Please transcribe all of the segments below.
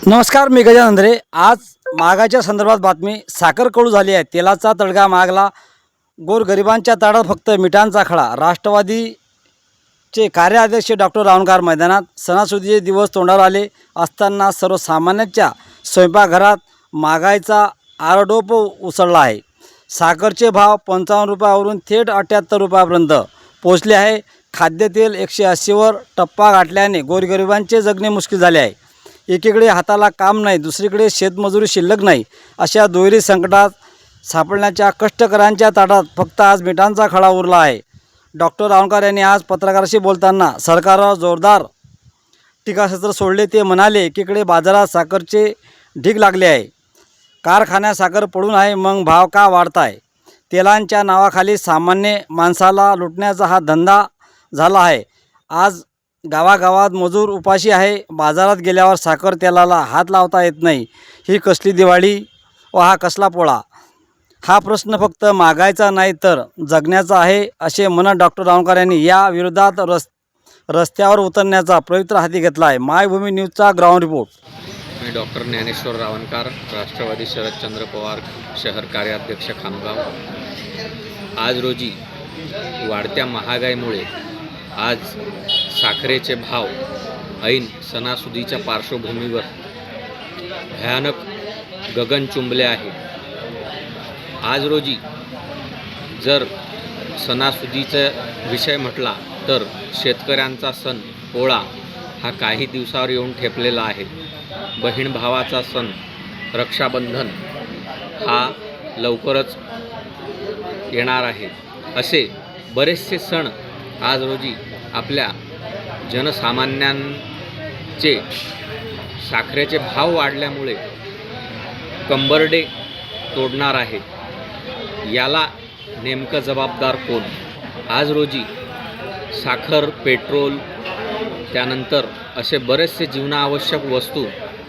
नमस्कार, मी गजानन अंधरे। आज महागाईच्या संदर्भात बातमी। साखर कडू झाली आहे, तेलाचा तडगा महागला, गोरगरिबांच्या ताटात फक्त मिठांचा खडा। राष्ट्रवादीचे कार्याध्यक्ष डॉक्टर रावणकर मैदानात। सणासुदीचे दिवस तोंडावर आले असताना सर्वसामान्यांच्या स्वयंपाकघरात महागाईचा आरडोप उसळला आहे। साखरचे भाव 55 रुपयावरून थेट 78 रुपयापर्यंत पोहोचले आहे। खाद्यतेल 180वर टप्पा गाठल्याने गोरगरिबांचे जगणे मुश्किल झाले आहे। एकीकडे हाताला काम नाही, दुसरीकडे शेतमजुरी शिल्लक नाही, अशा दुहेरी संकटात सापडण्याच्या कष्टकऱ्यांच्या ताटात फक्त आज मिठांचा खडा उरला आहे। डॉक्टर रावणकर यांनी आज पत्रकारांशी बोलताना सरकारवर जोरदार टीकास्त्र सोडले। ते म्हणाले, एकीकडे बाजारात साखरचे ढीग लागले आहे, कारखान्यात साखर पडून आहे, मग भाव का वाढताय? तेलांच्या नावाखाली सामान्य माणसाला लुटण्याचा हा धंदा झाला आहे। आज गावागावात मजूर उपाशी आहे, बाजारात गेल्यावर साखर तेलाला हात लावता येत नाही। ही कसली दिवाळी व हा कसला पोळा? हा प्रश्न फक्त महागाईचा नाही तर जगण्याचा आहे, असे म्हणत डॉक्टर रावणकर यांनी या विरोधात रस्त्यावर उतरण्याचा पवित्र हाती घेतला आहे। Maybhumi न्यूजचा ground report. मी डॉक्टर ज्ञानेश्वर रावणकर, राष्ट्रवादी शरदचंद्र पवार शहर कार्याध्यक्ष खामगाव। आज रोजी वाढत्या महागाईमुळे आज साखरेचे भाव ऐन सणासुदीच्या पार्श्वभूमीवर भयानक गगन चुंबले आहे। आज रोजी जर सणासुदीचा विषय म्हटला तर शेतकऱ्यांचा सण पोळा हा काही दिवसावर येऊन ठेपलेला आहे। बहीण भावाचा सण रक्षाबंधन हा लवकरच येणार आहे। असे बरेचसे सण आज रोजी आपल्या जनसामान्यांचे साखरेचे भाव वाढल्यामुळे कंबरडे तोडणार आहे। याला नेमकं जबाबदार कोण? आज रोजी साखर, पेट्रोल, त्यानंतर असे बरेचसे जीवनावश्यक वस्तू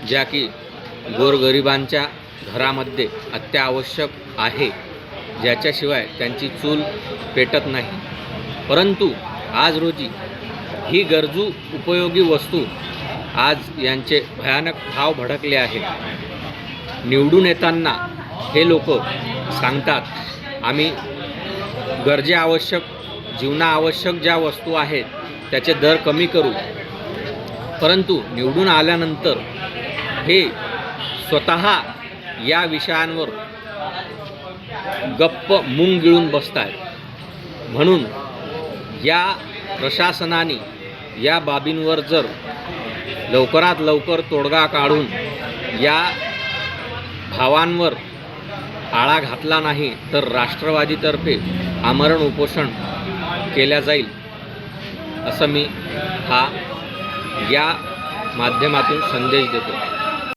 ज्या की गोरगरिबांच्या घरामध्ये अत्यावश्यक आहे, ज्याच्याशिवाय त्यांची चूल पेटत नाही, परंतु आज रोजी ही गरजू उपयोगी वस्तू आज यांचे भयानक भाव भडकले आहेत। निवडून येताना हे लोक सांगतात, आम्ही गरजेआवश्यक जीवनावश्यक ज्या वस्तू आहेत त्याचे दर कमी करू, परंतु निवडून आल्यानंतर हे स्वतः या विषयांवर गप्प मूग गिळून बसतात। म्हणून या प्रशासनाने या बाबींवर जर लवकरात लवकर तोडगा काढून या भावांवर आळा घातला नाही तर राष्ट्रवादीतर्फे आमरण उपोषण केल्या जाईल, असं मी या माध्यमातून संदेश देतो।